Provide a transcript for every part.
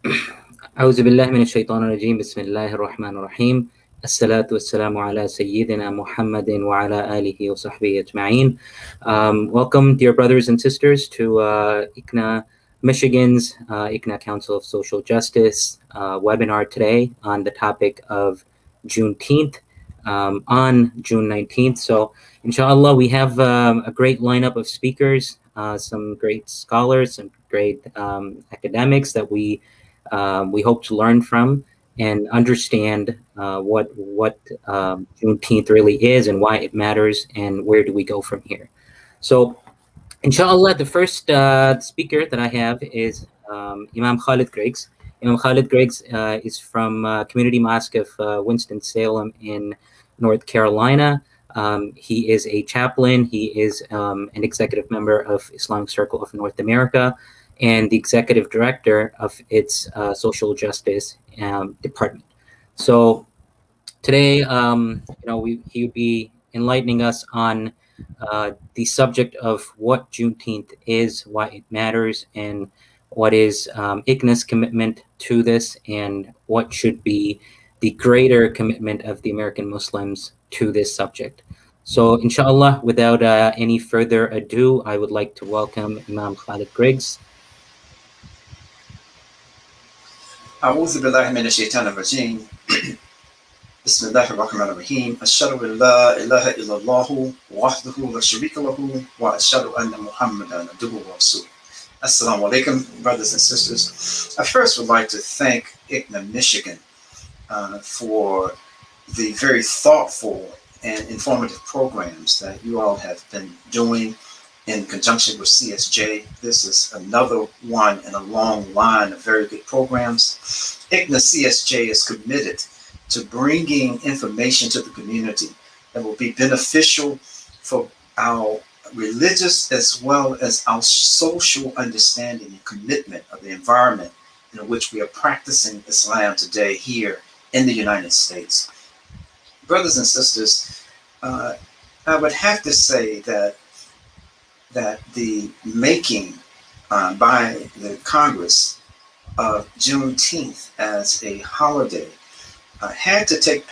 أعوذ بالله من الشيطان الرجيم بسم الله الرحمن الرحيم الصلاة والسلام على سيدنا محمد وعلى آله وصحبه أجمعين. Welcome, dear brothers and sisters, to ICNA Michigan's ICNA Council of Social Justice webinar today on the topic of Juneteenth on June 19th. So, inshallah, we have a great lineup of speakers, some great scholars, some great academics that we hope to learn from and understand what Juneteenth really is and why it matters and where do we go from here. So, inshallah, the first speaker that I have is Imam Khalid Griggs. Imam Khalid Griggs is from Community Mosque of Winston-Salem in North Carolina. He is a chaplain. He is an executive member of Islamic Circle of North America and the executive director of its social justice department. So today, he would be enlightening us on the subject of what Juneteenth is, why it matters, and what is ICNA's commitment to this, and what should be the greater commitment of the American Muslims to this subject. So, inshallah, without any further ado, I would like to welcome Imam Khalid Griggs. أعوذ بالله من الشيطان الرجيم بسم الله الرحمن الرحيم أشهد أن لا إله إلا الله وحده لا شريك له وأشهد أن محمدا عبده ورسوله. Assalamu alaikum, brothers and sisters. I first would like to thank ICNA Michigan for the very thoughtful and informative programs that you all have been doing in conjunction with CSJ. This is another one in a long line of very good programs. ICNA CSJ is committed to bringing information to the community that will be beneficial for our religious as well as our social understanding and commitment of the environment in which we are practicing Islam today here in the United States. Brothers and sisters, I would have to say that the making by the Congress of Juneteenth as a holiday had to take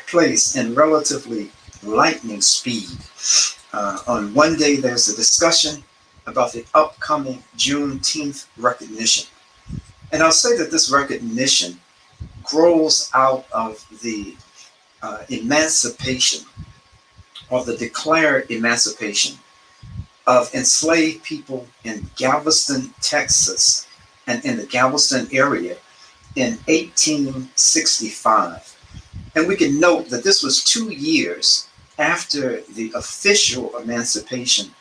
place in relatively lightning speed. On one day, there's a discussion about the upcoming Juneteenth recognition. And I'll say that this recognition grows out of the emancipation or the declared emancipation of enslaved people in Galveston, Texas, and in the Galveston area in 1865. And we can note that this was 2 years after the official emancipation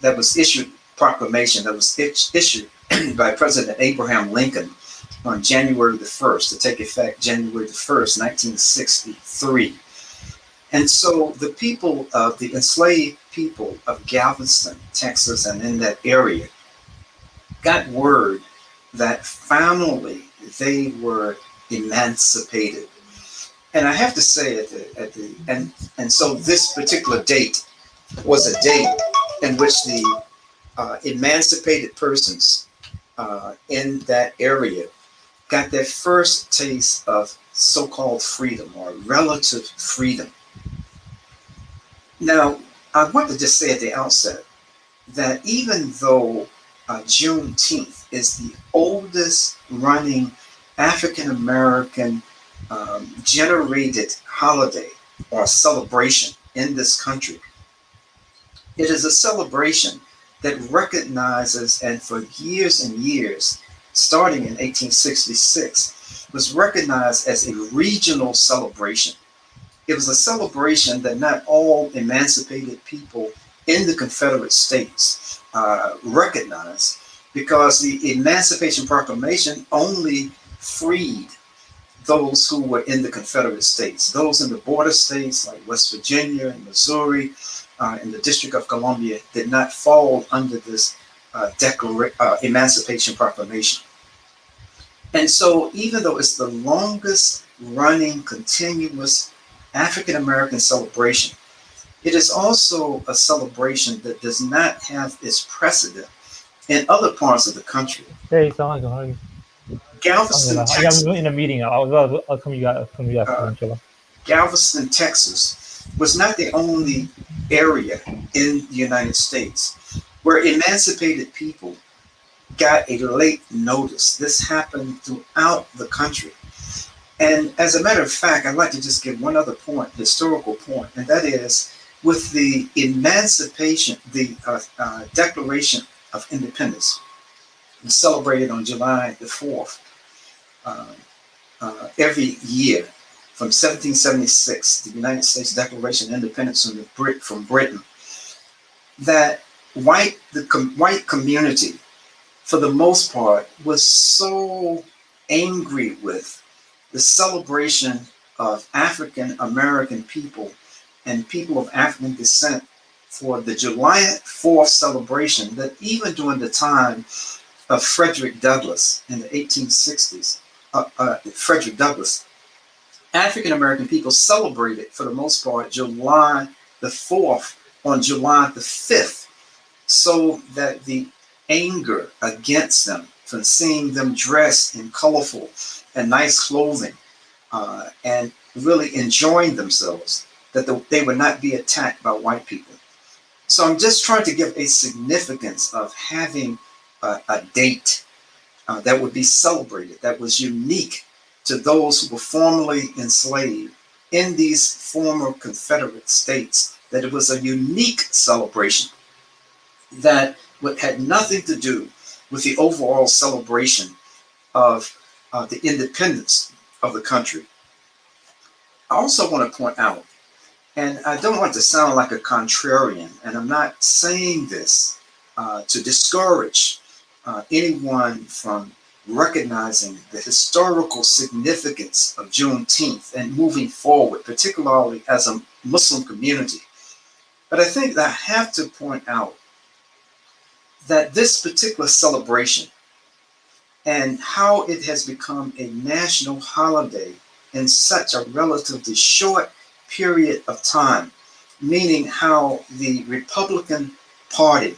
that was issued, proclamation that was issued by President Abraham Lincoln on January the 1st, to take effect January the 1st, 1963. And so the people of the enslaved people of Galveston, Texas, and in that area got word that finally they were emancipated. And I have to say and so this particular date was a date in which the emancipated persons in that area got their first taste of so-called freedom or relative freedom. Now, I want to just say at the outset that even though Juneteenth is the oldest running African-American generated holiday or celebration in this country, it is a celebration that recognizes, and for years and years, starting in 1866, was recognized as a regional celebration. It was a celebration that not all emancipated people in the Confederate States recognized, because the Emancipation Proclamation only freed those who were in the Confederate States. Those in the border states like West Virginia and Missouri and the District of Columbia did not fall under this Emancipation Proclamation. And so even though it's the longest running continuous African-American celebration, it is also a celebration that does not have its precedent in other parts of the country. Hey, Assalamualaikum. Galveston, Texas. I'm in a meeting. I'll come you guys. Galveston, Texas, was not the only area in the United States where emancipated people got a late notice. This happened throughout the country. And as a matter of fact, I'd like to just give one other point, historical point, and that is with the emancipation, the Declaration of Independence, celebrated on July the 4th, every year from 1776, the United States Declaration of Independence from Britain, that the white community, for the most part, was so angry with the celebration of African American people and people of African descent for the July 4th celebration, that even during the time of Frederick Douglass in the 1860s, Frederick Douglass, African American people celebrated, for the most part, July the 4th on July the 5th, so that the anger against them from seeing them dressed in colorful and nice clothing and really enjoying themselves, that they would not be attacked by white people. So I'm just trying to give a significance of having a date that would be celebrated, that was unique to those who were formerly enslaved in these former Confederate states, that it was a unique celebration that had nothing to do with the overall celebration of the independence of the country. I also want to point out, and I don't want to sound like a contrarian, and I'm not saying this to discourage anyone from recognizing the historical significance of Juneteenth and moving forward, particularly as a Muslim community. But I think that I have to point out that this particular celebration and how it has become a national holiday in such a relatively short period of time, meaning how the Republican Party,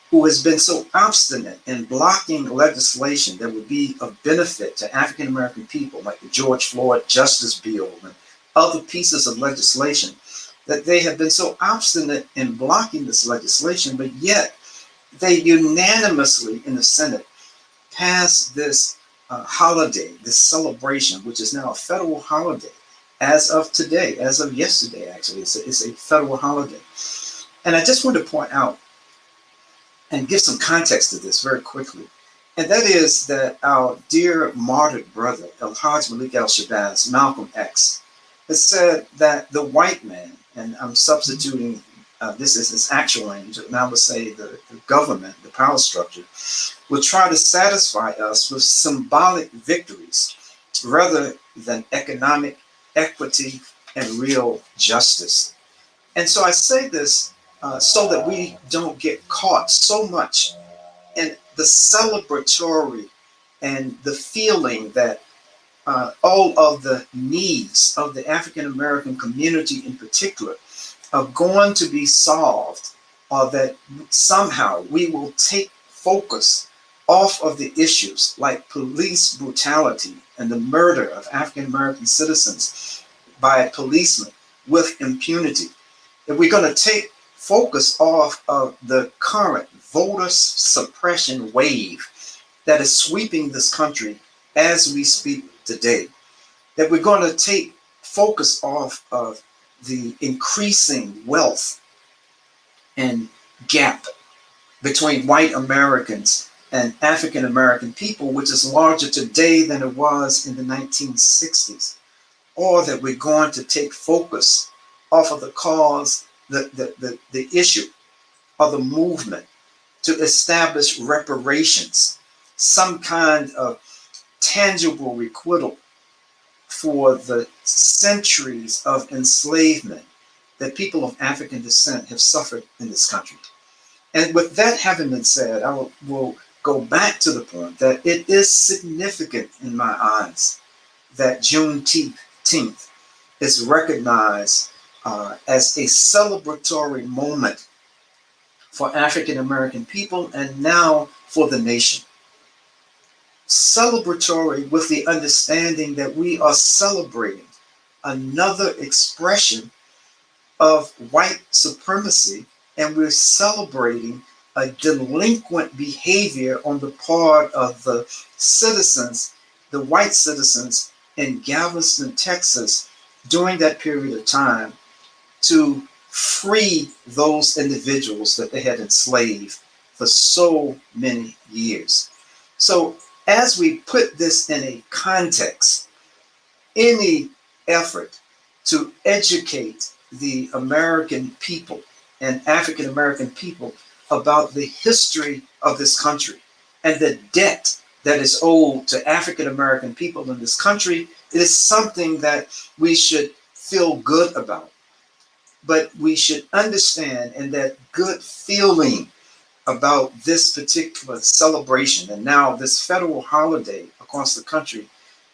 who has been so obstinate in blocking legislation that would be of benefit to African American people, like the George Floyd Justice Bill and other pieces of legislation, that they have been so obstinate in blocking this legislation, but yet they unanimously in the Senate passed this holiday, this celebration, which is now a federal holiday as of today, as of yesterday, actually. It's a federal holiday. And I just want to point out and give some context to this very quickly. And that is that our dear martyred brother, El-Hajj Malik al-Shabazz, Malcolm X, has said that the white man, and I'm substituting this is his actual language, and I would say the government, the power structure, will try to satisfy us with symbolic victories rather than economic equity and real justice. And so I say this so that we don't get caught so much in the celebratory and the feeling that all of the needs of the African American community in particular are going to be solved, or that somehow we will take focus off of the issues like police brutality and the murder of African American citizens by policemen with impunity. If we're going to take focus off of the current voter suppression wave that is sweeping this country as we speak today, that we're going to take focus off of the increasing wealth and gap between white Americans and African American people, which is larger today than it was in the 1960s, or that we're going to take focus off of the cause, the issue of the movement to establish reparations, some kind of tangible requital for the centuries of enslavement that people of African descent have suffered in this country. And with that having been said, I will go back to the point that it is significant in my eyes that Juneteenth is recognized as a celebratory moment for African American people and now for the nation. celebratory with the understanding that we are celebrating another expression of white supremacy, and we're celebrating a delinquent behavior on the part of the citizens, the white citizens in Galveston, Texas, during that period of time to free those individuals that they had enslaved for so many years. So, as we put this in a context, any effort to educate the American people and African American people about the history of this country and the debt that is owed to African American people in this country is something that we should feel good about. But we should understand, and that good feeling about this particular celebration and now this federal holiday across the country,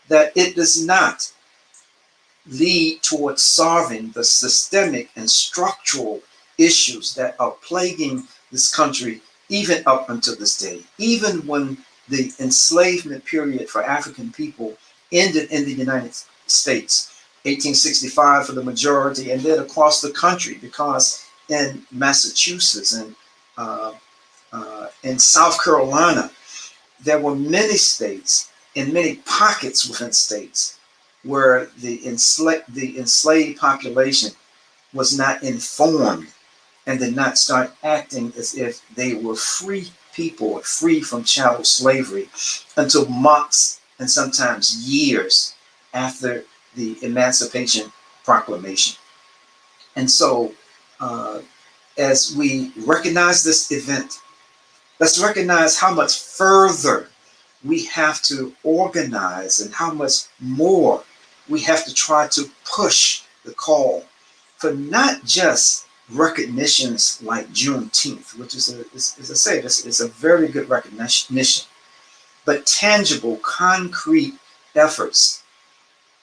that it does not lead towards solving the systemic and structural issues that are plaguing this country even up until this day. Even when the enslavement period for African people ended in the United States, 1865 for the majority, and then across the country, because in Massachusetts and in South Carolina, there were many states and many pockets within states where the enslaved population was not informed and did not start acting as if they were free people, free from chattel slavery, until months and sometimes years after the Emancipation Proclamation. And so, as we recognize this event, let's recognize how much further we have to organize and how much more we have to try to push the call for not just recognitions like Juneteenth, which is, as I say, this is a very good recognition, but tangible, concrete efforts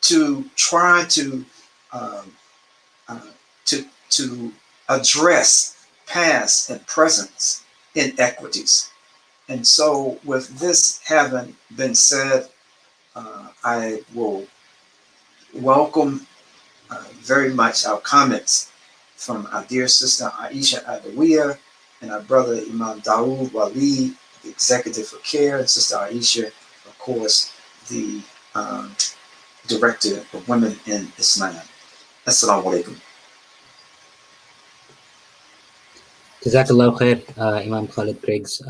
to try to address past and present inequities. And so, with this having been said, I will welcome very much our comments from our dear sister Aisha al-Adawiyah and our brother Imam Dawud Walid, the executive for CARE, and sister Aisha, of course, the director of Women in Islam. Assalamu alaikum. Jazakallah khair, Imam Khalid Griggs.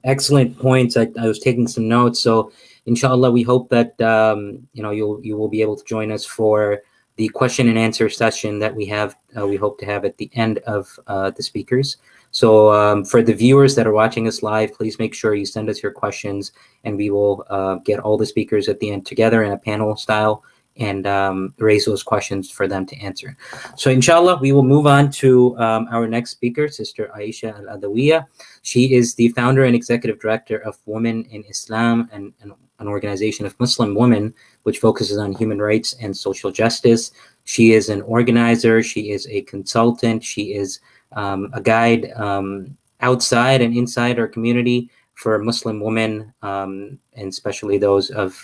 Excellent points. I was taking some notes. So, inshallah, we hope that you will be able to join us for the question and answer session that we hope to have at the end of the speakers. So, for the viewers that are watching us live, please make sure you send us your questions, and we will get all the speakers at the end together in a panel style and raise those questions for them to answer. So inshallah, we will move on to our next speaker, Sister Aisha al-Adawiyah. She is the founder and executive director of Women in Islam, and an organization of Muslim women which focuses on human rights and social justice. She is an organizer, she is a consultant, she is a guide outside and inside our community for Muslim women, and especially those of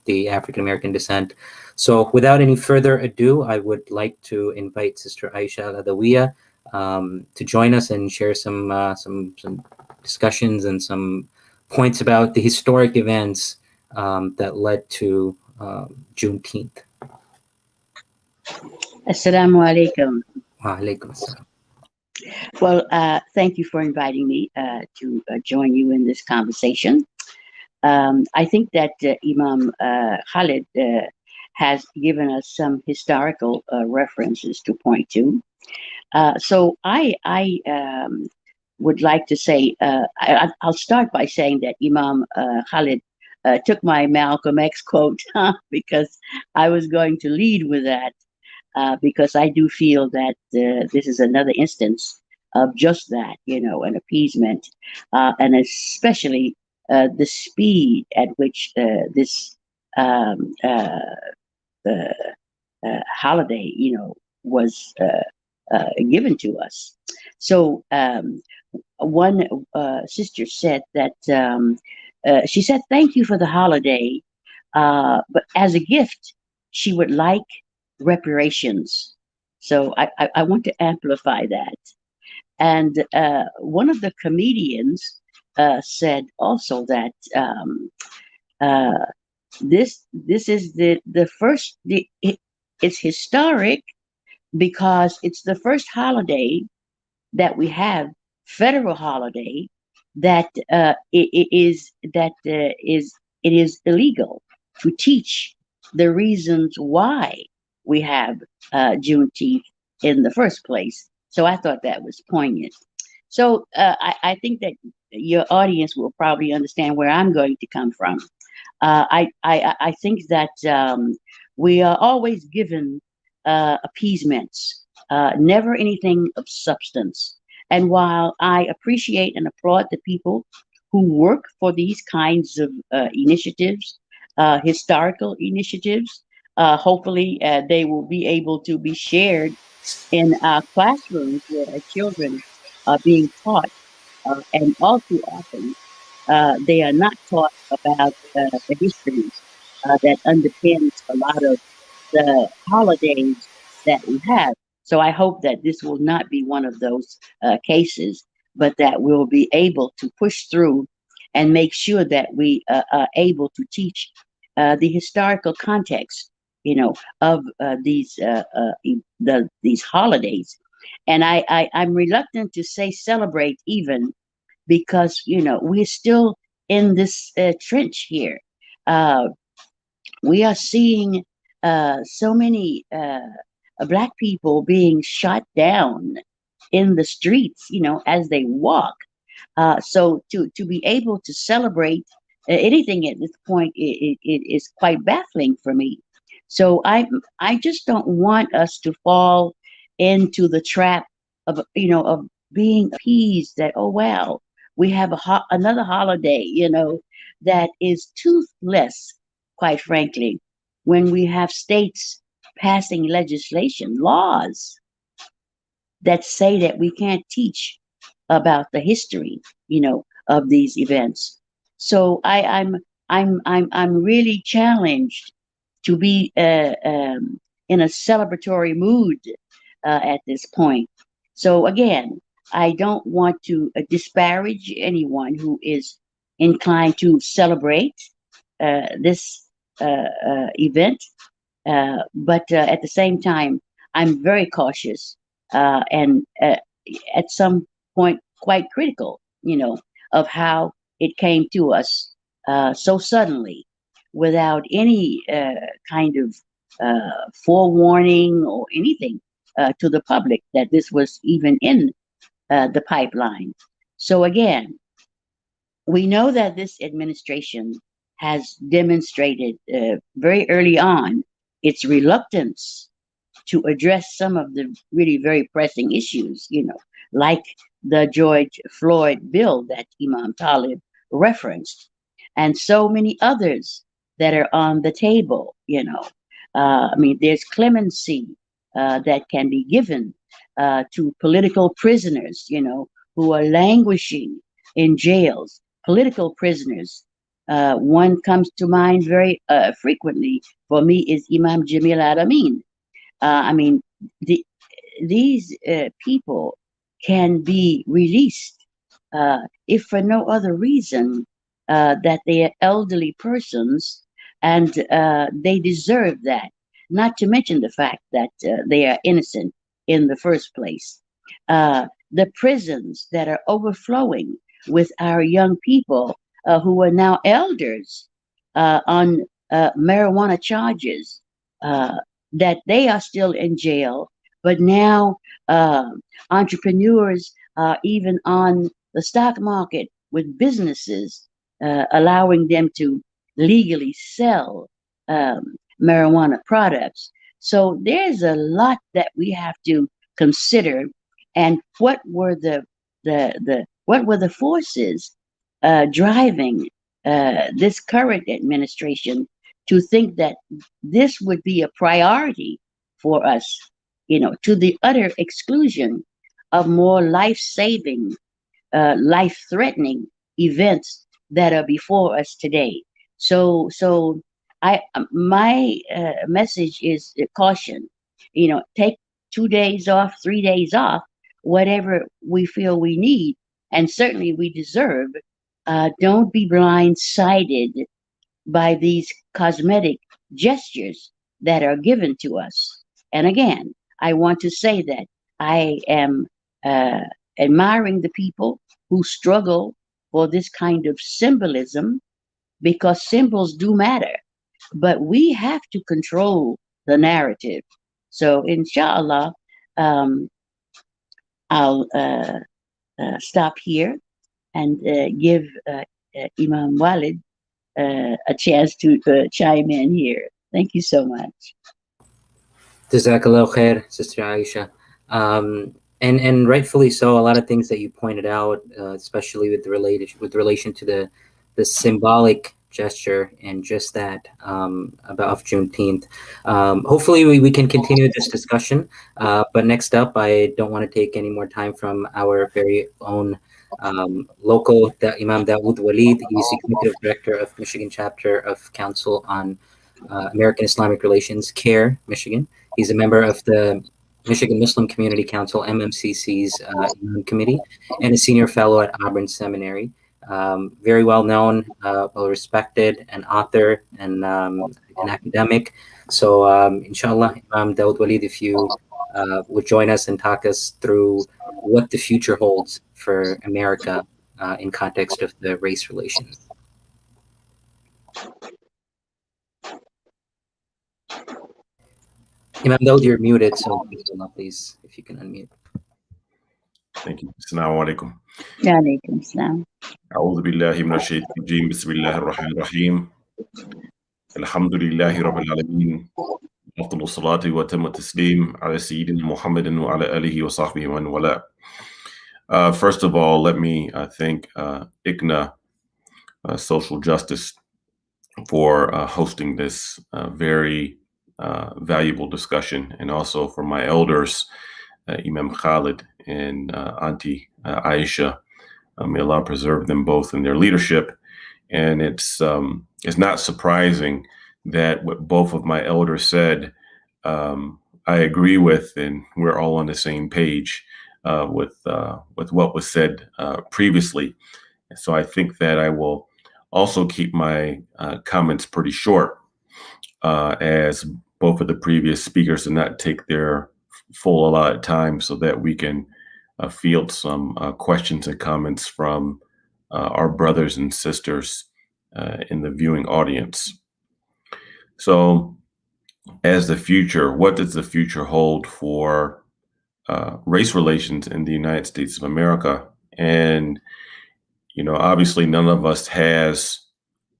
the African American descent. So without any further ado, I would like to invite Sister Aisha al-Adawiyah to join us and share some discussions and some points about the historic events that led to Juneteenth. Assalamu alaikum. Wa alaikum assalam. Well, thank you for inviting me to join you in this conversation. I think that Imam Khalid has given us some historical references to point to. So I would like to say, I'll start by saying that Imam Khalid took my Malcolm X quote because I was going to lead with that. Because I do feel that this is another instance of just that, an appeasement, and especially the speed at which this holiday, was given to us. So one sister said that she said, thank you for the holiday, but as a gift, she would like reparations. So I want to amplify that. And one of the comedians said also that uh, this is the first, it's historic because it's the first holiday that we have, federal holiday, that it is illegal to teach the reasons why we have Juneteenth in the first place. So I thought that was poignant. So I think that your audience will probably understand where I'm going to come from. I think that we are always given appeasements, never anything of substance. And while I appreciate and applaud the people who work for these kinds of initiatives, historical initiatives, hopefully they will be able to be shared in our classrooms where our children are being taught. And all too often, they are not taught about the history that underpins a lot of the holidays that we have. So I hope that this will not be one of those cases, but that we'll be able to push through and make sure that we are able to teach the historical context, of these holidays. And I'm reluctant to say celebrate even because we're still in this trench here. Uh, we are seeing so many black people being shot down in the streets, as they walk. So to be able to celebrate anything at this point, it is quite baffling for me. So I just don't want us to fall into the trap of being appeased that, oh wow, we have another holiday that is toothless, quite frankly, when we have states passing legislation, laws that say that we can't teach about the history, of these events. So I'm really challenged to be in a celebratory mood at this point. So again, I don't want to disparage anyone who is inclined to celebrate this event, but at the same time, I'm very cautious and at some point quite critical, of how it came to us so suddenly without any kind of forewarning or anything to the public that this was even in the pipeline. So again, we know that this administration has demonstrated very early on its reluctance to address some of the really very pressing issues, like the George Floyd bill that Imam Khalid referenced, and so many others that are on the table, I mean, there's clemency that can be given to political prisoners, who are languishing in jails, political prisoners. One comes to mind very frequently for me is Imam Jamil Adamin. I mean, the, these people can be released if for no other reason that they are elderly persons and they deserve that. Not to mention the fact that they are innocent in the first place. The prisons that are overflowing with our young people who are now elders on marijuana charges. That they are still in jail, but now uh, entrepreneurs are even on the stock market with businesses allowing them to legally sell marijuana products. So there's a lot that we have to consider, and what were the forces driving this current administration to think that this would be a priority for us, to the utter exclusion of more life saving, life threatening events that are before us today. So my message is caution. Take 2 days off, 3 days off, whatever we feel we need, and certainly we deserve. Don't be blindsided by these cosmetic gestures that are given to us. And again, I want to say that I am uh, admiring the people who struggle for this kind of symbolism, because symbols do matter, but we have to control the narrative. So, inshallah, um, I'll stop here and give Imam Walid a chance to chime in here. Thank you so much. Jazakallah khair, Sister Aisha. And rightfully so. A lot of things that you pointed out, especially with relation to the symbolic gesture and just that about Juneteenth. Hopefully we can continue this discussion. But next up, I don't want to take any more time from our very own local Imam Dawud Walid. He's Executive Director of Michigan Chapter of Council on American Islamic Relations, CARE, Michigan. He's a member of the Michigan Muslim Community Council, MMCC's Imam Committee, and a senior fellow at Auburn Seminary. Very well known, well respected, an author and an academic. So, inshallah, Imam Dawud Walid, if you would join us and talk us through what the future holds for America in context of the race relations. Imam Dawud, you're muted, so please, if you can unmute. Thank you. Assalamu alaikum. Alaikum salam. أعوذ بالله من الشيطان الرجيم بسم الله الرحمن الرحيم الحمد لله رب العالمين أفضل الصلاة وتم التسليم على سيدنا محمد وعلى آله وصحبه ومن والاه. First of all, let me thank ICNA Social Justice for hosting this very valuable discussion, and also for my elders, Imam Khalid and Auntie Aisha. May Allah preserve them both in their leadership. And it's not surprising that what both of my elders said, I agree with, and we're all on the same page with what was said previously. So I think that I will also keep my comments pretty short, as both of the previous speakers did not take their full allotted time, so that we can field some questions and comments from our brothers and sisters in the viewing audience. So, as the future, what does the future hold for race relations in the United States of America? And, obviously none of us has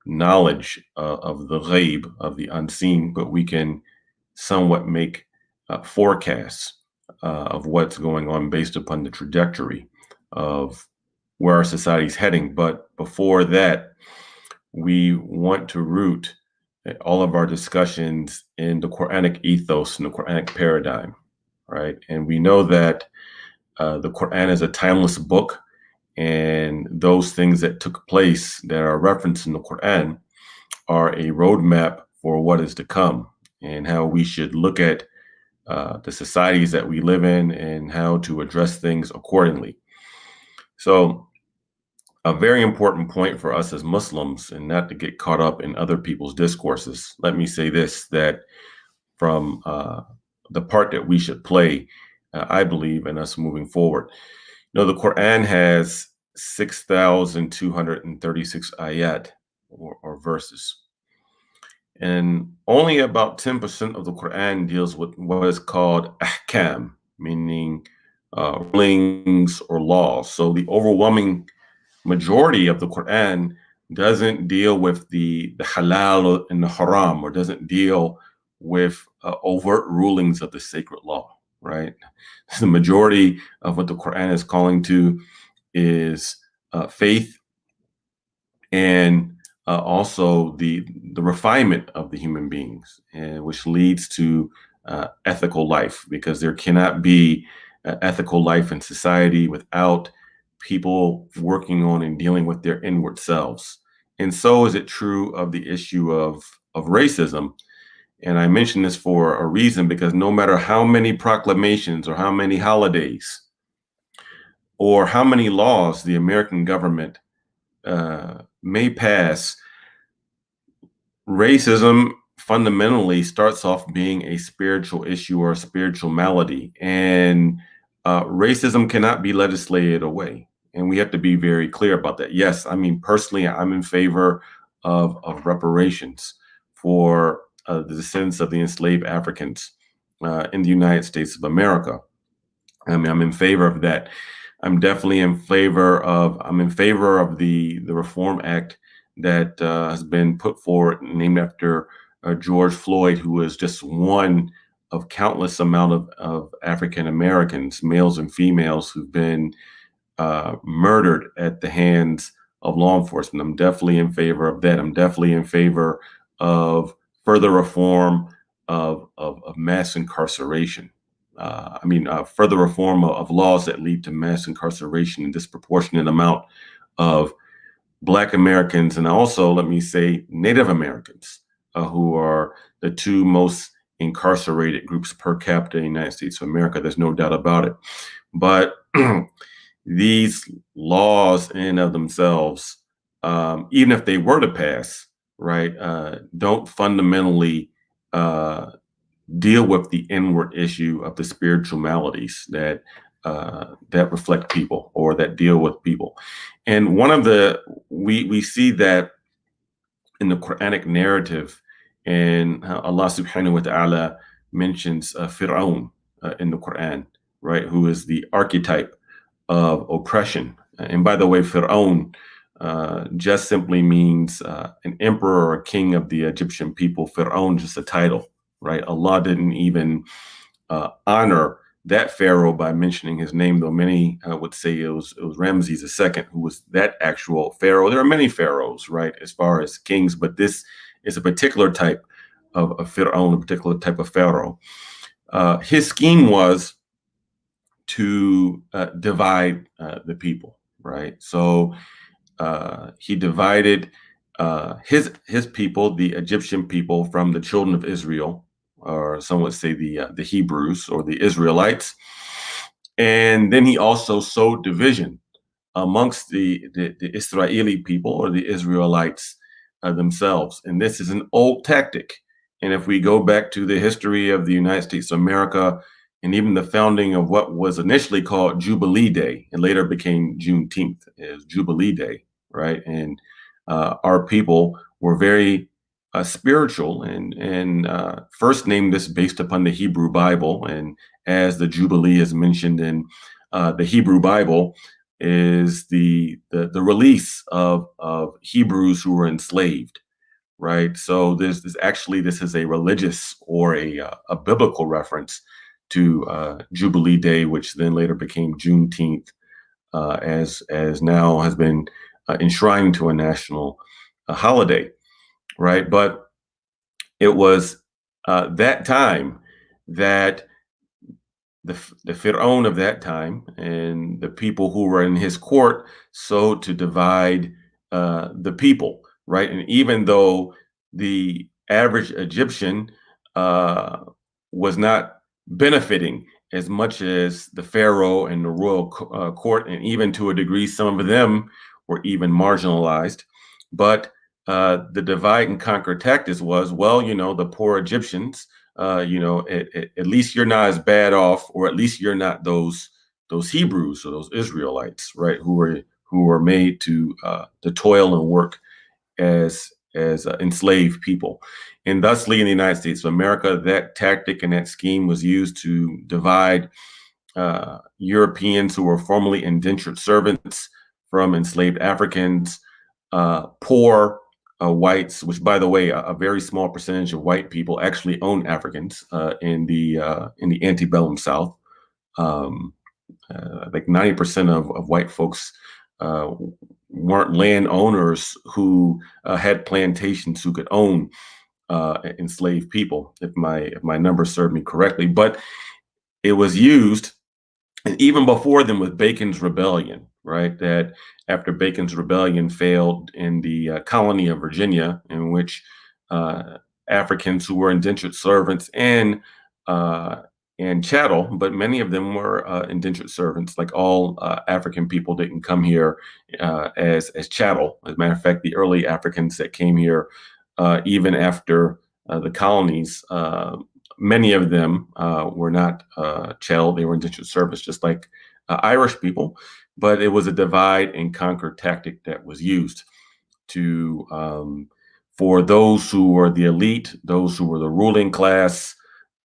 knowledge of the ghaib, of the unseen, but we can somewhat make forecasts of what's going on based upon the trajectory of where our society is heading. But before that, we want to root all of our discussions in the Quranic ethos and the Quranic paradigm, right? And we know that the Quran is a timeless book, and those things that took place that are referenced in the Quran are a roadmap for what is to come, and how we should look at the societies that we live in and how to address things accordingly. So a very important point for us as Muslims, and not to get caught up in other people's discourses, let me say this, that from the part that we should play, I believe, in us moving forward. The Quran has 6,236 ayat or verses. And only about 10% of the Quran deals with what is called ahkam, meaning rulings or laws. So the overwhelming majority of the Quran doesn't deal with the halal and the haram, or doesn't deal with overt rulings of the sacred law, right? The majority of what the Quran is calling to is faith, and also the refinement of the human beings, which leads to ethical life, because there cannot be ethical life in society without people working on and dealing with their inward selves. And so is it true of the issue of racism. And I mention this for a reason, because no matter how many proclamations or how many holidays or how many laws the American government may pass, racism fundamentally starts off being a spiritual issue or a spiritual malady. And racism cannot be legislated away. And we have to be very clear about that. Yes, I mean, personally, I'm in favor of reparations for the descendants of the enslaved Africans in the United States of America. I mean, I'm in favor of that. I'm definitely in favor of, the Reform Act that has been put forward, named after George Floyd, who was just one of countless amount of African Americans, males and females, who've been murdered at the hands of law enforcement. I'm definitely in favor of that. I'm definitely in favor of further reform of mass incarceration. Further reform of laws that lead to mass incarceration and disproportionate amount of Black Americans, and also, let me say, Native Americans, who are the two most incarcerated groups per capita in the United States of America. There's no doubt about it. But these laws in and of themselves, even if they were to pass, right, don't fundamentally deal with the inward issue of the spiritual maladies that reflect people or that deal with people. And one of we see that in the Quranic narrative, and Allah subhanahu wa ta'ala mentions Fir'aun in the Quran, right, who is the archetype of oppression. And by the way, Fir'aun just simply means an emperor or king of the Egyptian people. Fir'aun, just a title, right? Allah didn't even honor that pharaoh by mentioning his name, though many would say it was Ramses II who was that actual pharaoh. There are many pharaohs, right, as far as kings, but this is a particular type of Fir'aun, a particular type of pharaoh. His scheme was to divide the people, right? So he divided his people, the Egyptian people, from the children of Israel, or some would say the Hebrews or the Israelites. And then he also sowed division amongst the Israeli people or the Israelites themselves. And this is an old tactic. And if we go back to the history of the United States of America, and even the founding of what was initially called Jubilee Day and later became Juneteenth, is Jubilee Day, right? And our people were very spiritual, and first named this based upon the Hebrew Bible. And as the Jubilee is mentioned in the Hebrew Bible, is the release of Hebrews who were enslaved, right? So this is a religious or a biblical reference to Jubilee Day, which then later became Juneteenth, as now has been enshrined to a national holiday, right? But it was that time that the Fir'aun of that time and the people who were in his court sought to divide the people, right? And even though the average Egyptian was not benefiting as much as the pharaoh and the royal court, and even to a degree, some of them were even marginalized. But the divide and conquer tactics was, well, the poor Egyptians, at least you're not as bad off, or at least you're not those Hebrews or those Israelites, right, who were made to toil and work as enslaved people. And thusly, in the United States of America, that tactic and that scheme was used to divide Europeans who were formerly indentured servants from enslaved Africans, poor whites, which, by the way, a very small percentage of white people actually owned Africans in the antebellum South. Like 90% of white folks weren't landowners who had plantations who could own enslaved people, if my numbers serve me correctly. But it was used, and even before them with Bacon's Rebellion, right? That after Bacon's Rebellion failed in the colony of Virginia, in which Africans who were indentured servants and chattel, but many of them were indentured servants. Like all African people didn't come here as chattel. As a matter of fact, the early Africans that came here, even after the colonies, many of them were not chattel. They were indentured servants, just like Irish people. But it was a divide and conquer tactic that was used to for those who were the elite, those who were the ruling class,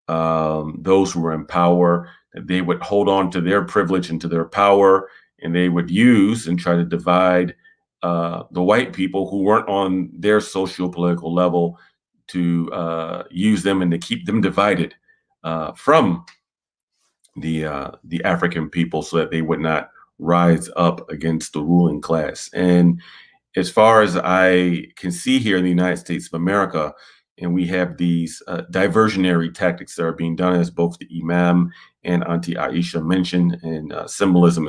those who were in power, that they would hold on to their privilege and to their power, and they would use and try to divide the white people who weren't on their socio-political level, to use them and to keep them divided from the African people, so that they would not rise up against the ruling class. And as far as I can see here in the United States of America, and we have these diversionary tactics that are being done, as both the Imam and Auntie Aisha mentioned, and symbolism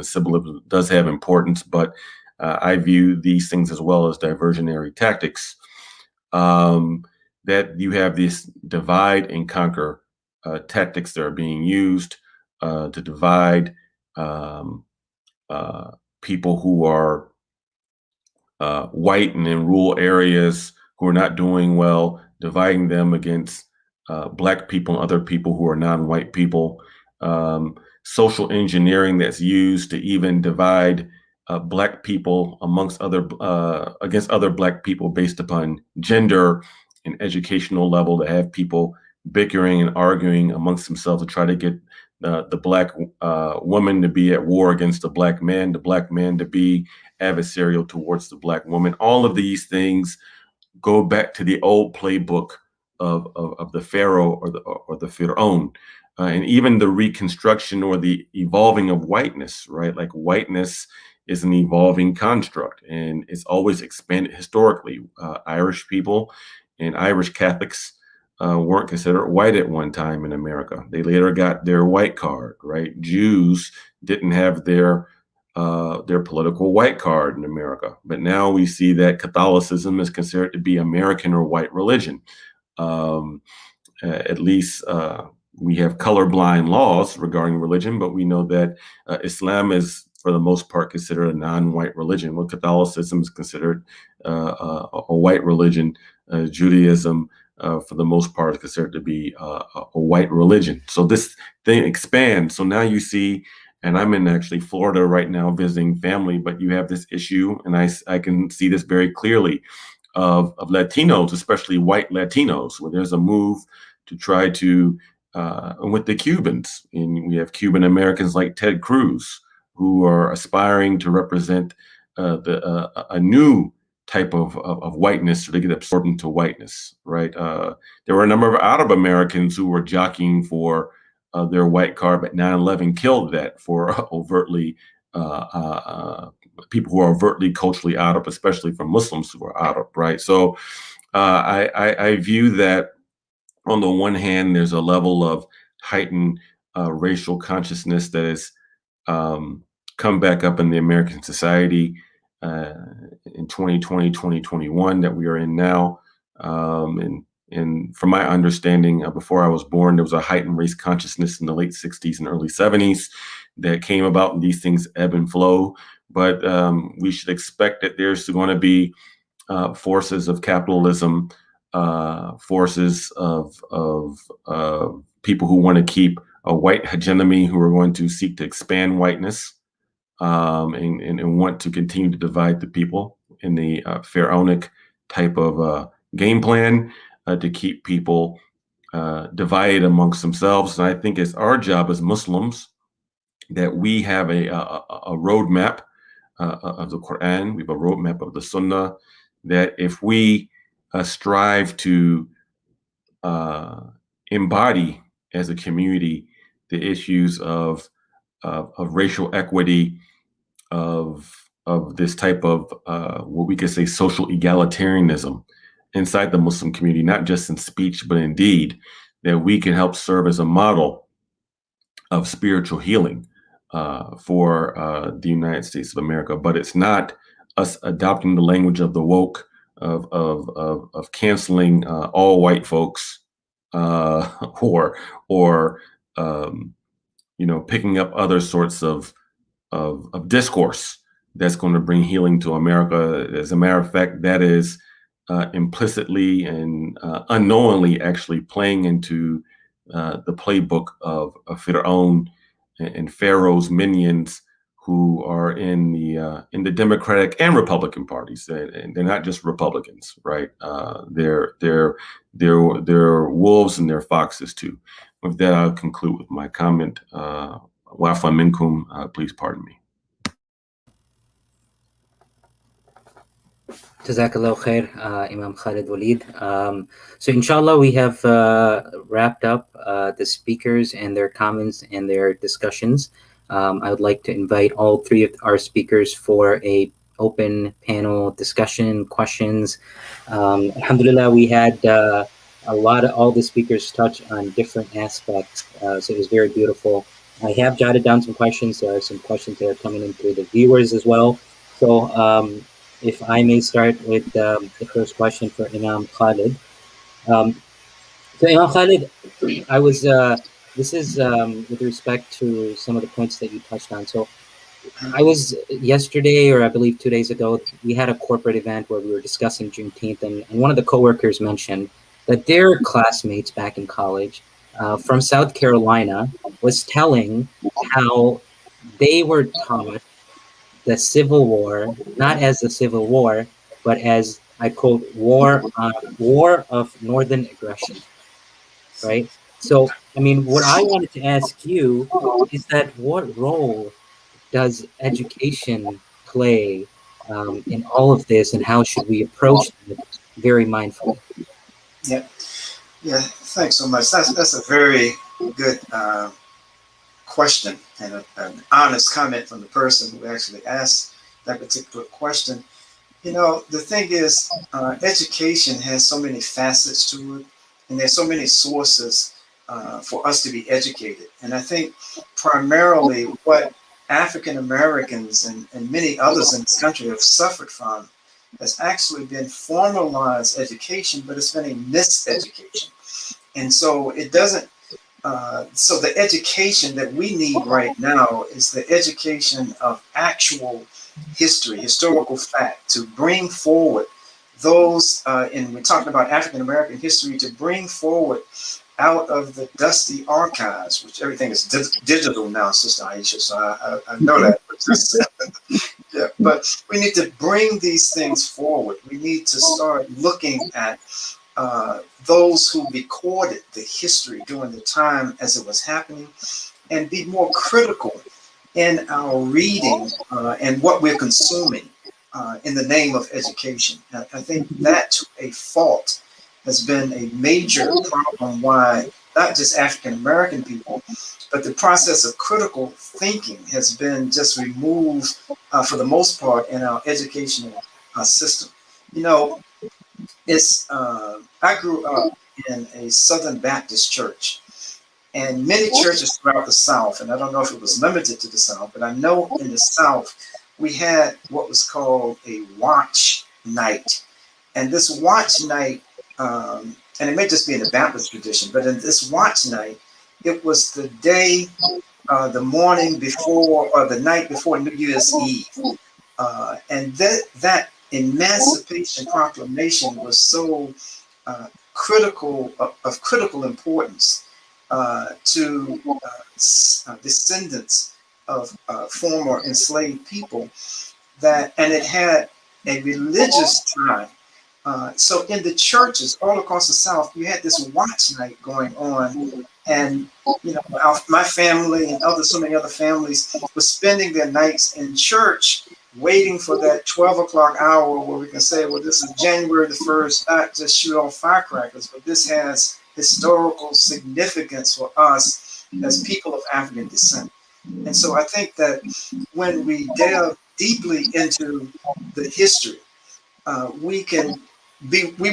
does have importance, but I view these things as well as diversionary tactics, that you have this divide and conquer tactics that are being used to divide people who are white and in rural areas who are not doing well, dividing them against Black people and other people who are non-white people. Social engineering that's used to even divide Black people amongst against other Black people based upon gender and educational level, to have people bickering and arguing amongst themselves to try to get the Black woman to be at war against the Black man to be adversarial towards the Black woman. All of these things go back to the old playbook of the Pharaoh or the Pharaoh, and even the reconstruction or the evolving of whiteness, right? Like whiteness is an evolving construct, and it's always expanded historically. Irish people and Irish Catholics weren't considered white at one time in America. They later got their white card, right? Jews didn't have their political white card in America, but now we see that Catholicism is considered to be American or white religion. At least we have colorblind laws regarding religion, but we know that Islam is, for the most part, considered a non-white religion. Well, Catholicism is considered a white religion. Judaism, for the most part, is considered to be a white religion. So this thing expands. So now you see, and I'm in actually Florida right now visiting family, but you have this issue, and I can see this very clearly, of Latinos, especially white Latinos, where there's a move to try to, with the Cubans, and we have Cuban Americans like Ted Cruz, who are aspiring to represent a new type of whiteness, so they get absorbed into whiteness, right? There were a number of Arab Americans who were jockeying for their white card, but 9/11 killed that for overtly people who are overtly culturally Arab, especially for Muslims who are Arab, right? So I view that on the one hand, there's a level of heightened racial consciousness that has come back up in the American society in 2020, 2021 that we are in now. And from my understanding, before I was born, there was a heightened race consciousness in the late 60s and early 70s that came about, and these things ebb and flow. But we should expect that there's going to be forces of capitalism, forces of people who want to keep a white hegemony, who are going to seek to expand whiteness, and want to continue to divide the people in the pharaonic type of game plan to keep people divided amongst themselves. And I think it's our job as Muslims that we have a roadmap of the Quran, we have a roadmap of the Sunnah, that if we strive to embody as a community the issues of racial equity, of this type of what we could say social egalitarianism inside the Muslim community, not just in speech, but in deed, that we can help serve as a model of spiritual healing, for the United States of America. But it's not us adopting the language of the woke, of canceling all white folks, or picking up other sorts of discourse that's going to bring healing to America. As a matter of fact, that is implicitly and unknowingly actually playing into the playbook of Fir'aun and Pharaoh's minions, who are in the Democratic and Republican parties, and they're not just Republicans, right? They're wolves and they're foxes too. With that, I'll conclude with my comment. Wafa minkum, please pardon me. Jazakallah khair, Imam Khalid Walid. So inshallah, we have wrapped up the speakers and their comments and their discussions. I would like to invite all three of our speakers for a open panel discussion, questions. Alhamdulillah, we had all the speakers touch on different aspects, so it was very beautiful. I have jotted down some questions. There are some questions that are coming in through the viewers as well. So if I may start with the first question for Imam Khalid. So Imam Khalid, I was, this is with respect to some of the points that you touched on. So I was yesterday, or I believe 2 days ago, we had a corporate event where we were discussing Juneteenth, and one of the coworkers mentioned that their classmates back in college from South Carolina was telling how they were taught the Civil War, not as the Civil War, but as, I quote, war of Northern aggression, right? So, I mean, what I wanted to ask you is that what role does education play in all of this, and how should we approach it very mindfully? Yeah, thanks so much. That's a very good question, and an honest comment from the person who actually asked that particular question. You know, the thing is, education has so many facets to it, and there's so many sources for us to be educated. And I think primarily what African Americans and many others in this country have suffered from has actually been formalized education, but it's been a miseducation. And so it doesn't, so the education that we need right now is the education of actual history, historical fact, to bring forward those, and we're talking about African American history, to bring forward out of the dusty archives, which everything is digital now, Sister Aisha, so I know that. Yeah, but we need to bring these things forward. We need to start looking at those who recorded the history during the time as it was happening, and be more critical in our reading and what we're consuming in the name of education. I think that, to a fault, has been a major problem why not just African American people, but the process of critical thinking has been just removed for the most part in our educational system. You know, it's I grew up in a Southern Baptist church, and many churches throughout the South, and I don't know if it was limited to the South, but I know in the South we had what was called a watch night. And this watch night, and it may just be in the Baptist tradition, but in this watch night, it was the day, the morning before, or the night before New Year's Eve. And that Emancipation Proclamation was so critical, of critical importance to descendants of former enslaved people, that, and it had a religious time. So in the churches all across the South, you had this watch night going on, and you know, my family and so many other families were spending their nights in church, waiting for that 12 o'clock hour where we can say, well, this is January the 1st, not just shoot off firecrackers, but this has historical significance for us as people of African descent. And so I think that when we delve deeply into the history, we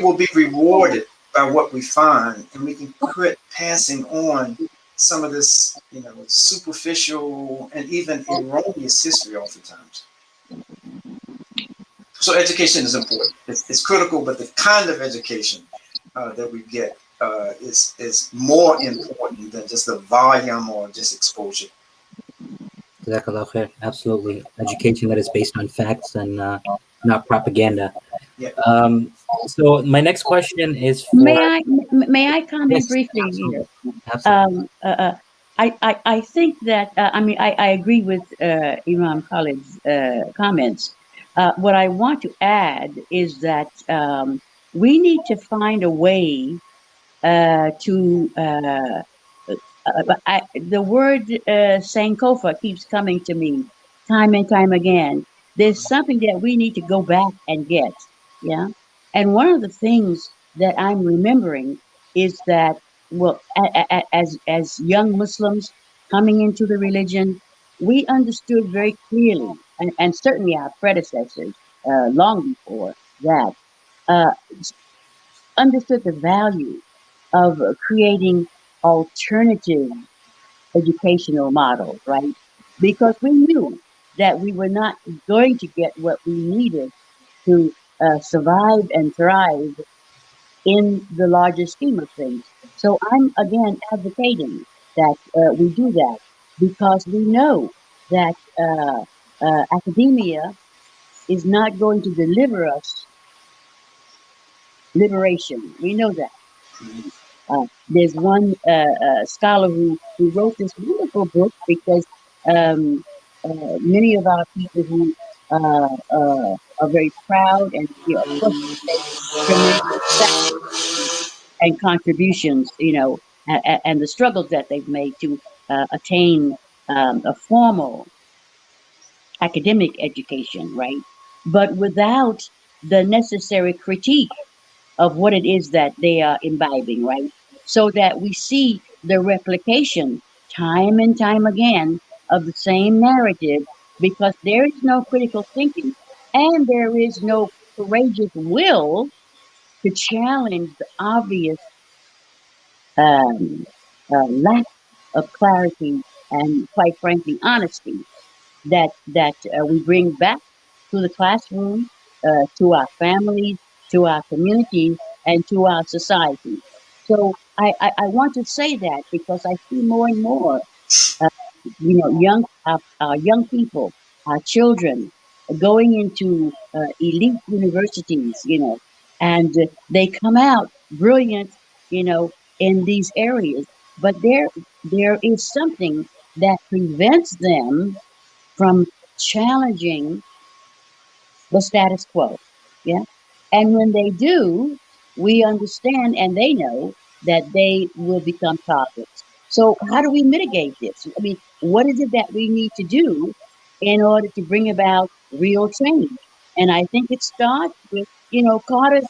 will be rewarded by what we find, and we can quit passing on some of this, superficial and even erroneous history oftentimes. So education is important. It's critical, but the kind of education that we get is more important than just the volume or just exposure. Jazakallah khair. Absolutely. Education that is based on facts and not propaganda. Yeah. So my next question is for... May I comment Yes, briefly absolutely. here? Absolutely. I think that I agree with Imam Khalid's comments. What I want to add is that we need to find a way to the word Sankofa keeps coming to me time and time again. There's something that we need to go back and get. Yeah. And one of the things that I'm remembering is that, well, as young Muslims coming into the religion, we understood very clearly, and certainly our predecessors, long before that, uh, understood the value of creating alternative educational models, right? Because we knew that we were not going to get what we needed to survive and thrive in the larger scheme of things. So I'm again advocating that we do that because we know that academia is not going to deliver us liberation. We know that. There's one scholar who wrote this wonderful book because many of our people who are very proud and, of course, they make tremendous sacrifices and contributions, and the struggles that they've made to attain a formal academic education, right? But without the necessary critique of what it is that they are imbibing, right? So that we see the replication time and time again of the same narrative because there is no critical thinking and there is no courageous will to challenge the obvious lack of clarity and, quite frankly, honesty that we bring back to the classroom, to our families, to our communities, and to our society. So I want to say that because I see more and more, our young people, our children, going into elite universities, and they come out brilliant, in these areas. But there is something that prevents them from challenging the status quo. Yeah. And when they do, we understand and they know that they will become targets. So, how do we mitigate this? I mean, what is it that we need to do in order to bring about real change? And I think it starts with, Carter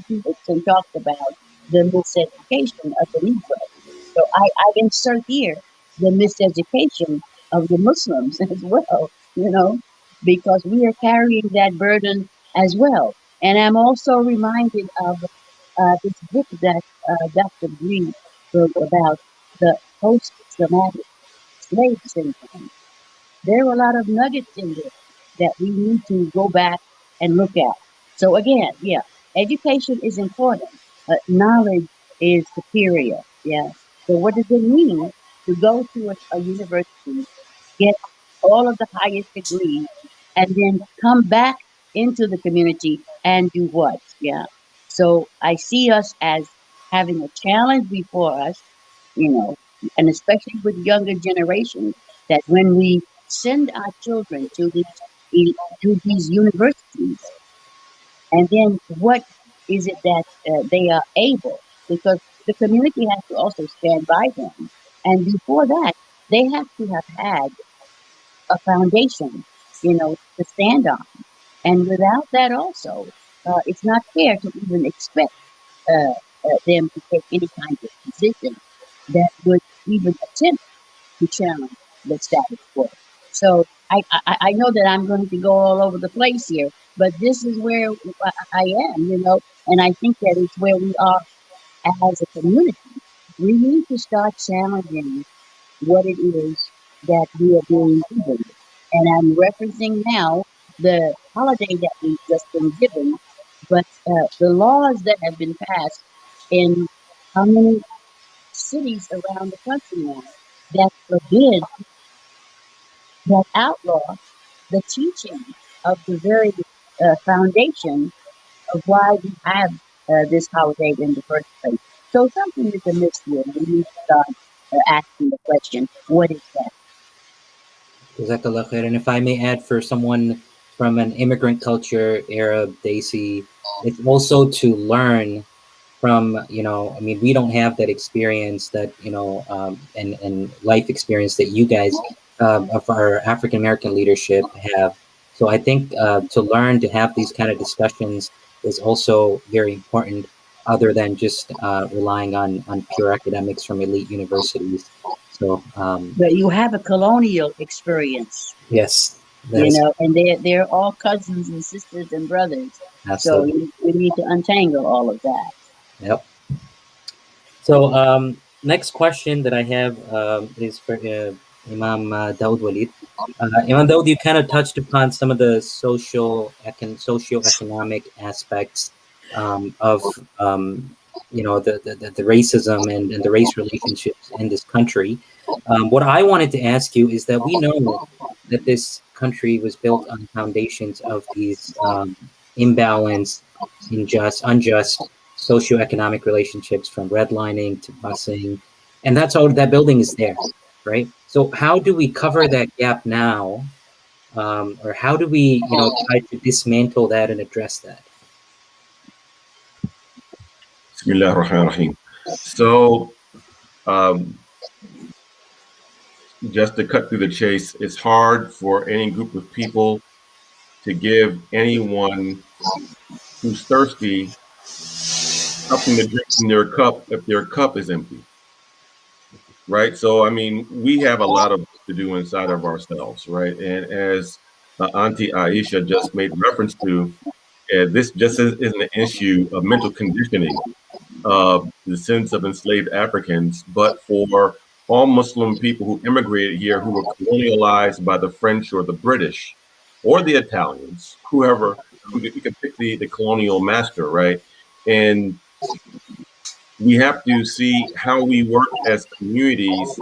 Jefferson talked about the miseducation of the Negro. So I insert here the miseducation of the Muslims as well, because we are carrying that burden as well. And I'm also reminded of this book that Dr. Green wrote about the post-traumatic slave syndrome. There are a lot of nuggets in there that we need to go back and look at. So again, yeah, education is important, but knowledge is superior. Yeah. So what does it mean to go to a university, get all of the highest degrees, and then come back into the community and do what? Yeah. So I see us as having a challenge before us, you know, and especially with younger generations, that when we send our children to these universities, and then what is it that they are able? Because the community has to also stand by them, and before that, they have to have had a foundation, to stand on. And without that, also, it's not fair to even expect them to take any kind of position that would even attempt to challenge the status quo. So I know that I'm going to go all over the place here, but this is where I am, and I think that it's where we are as a community. we need to start challenging what it is that we are being given. And I'm referencing now the holiday that we've just been given, but the laws that have been passed in how many cities around the country now that forbid, that outlaw the teaching of the very foundation of why we have this holiday in the first place. So something is amiss here. We need to start asking the question, what is that? Jazakallah khair. And if I may add, for someone from an immigrant culture, Arab, Desi, it's also to learn from, I mean, we don't have that experience that, and life experience that you guys of our African American leadership have. So I think to learn to have these kind of discussions is also very important, other than just relying on pure academics from elite universities. So, but you have a colonial experience. Yes, and they're all cousins and sisters and brothers. Absolutely. So we need to untangle all of that. Yep. So next question that I have is for Imam Dawud Walid. Imam Dawud, you kind of touched upon some of the socioeconomic aspects of the racism and the race relationships in this country. What I wanted to ask you is that we know that this country was built on foundations of these imbalanced, unjust socioeconomic relationships, from redlining to busing, and that's all. That building is there, right? So how do we cover that gap now, or how do we, try to dismantle that and address that? Bismillah ar-Rahman ar-Rahim. So, just to cut through the chase, it's hard for any group of people to give anyone who's thirsty something to drink in their cup if their cup is empty, right? So, I mean, we have a lot of work to do inside of ourselves, right? And as Auntie Aisha just made reference to, this just isn't an issue of mental conditioning of the sense of enslaved Africans, but for all Muslim people who immigrated here, who were colonialized by the French or the British or the Italians, whoever, you can pick the colonial master, right? And we have to see how we work as communities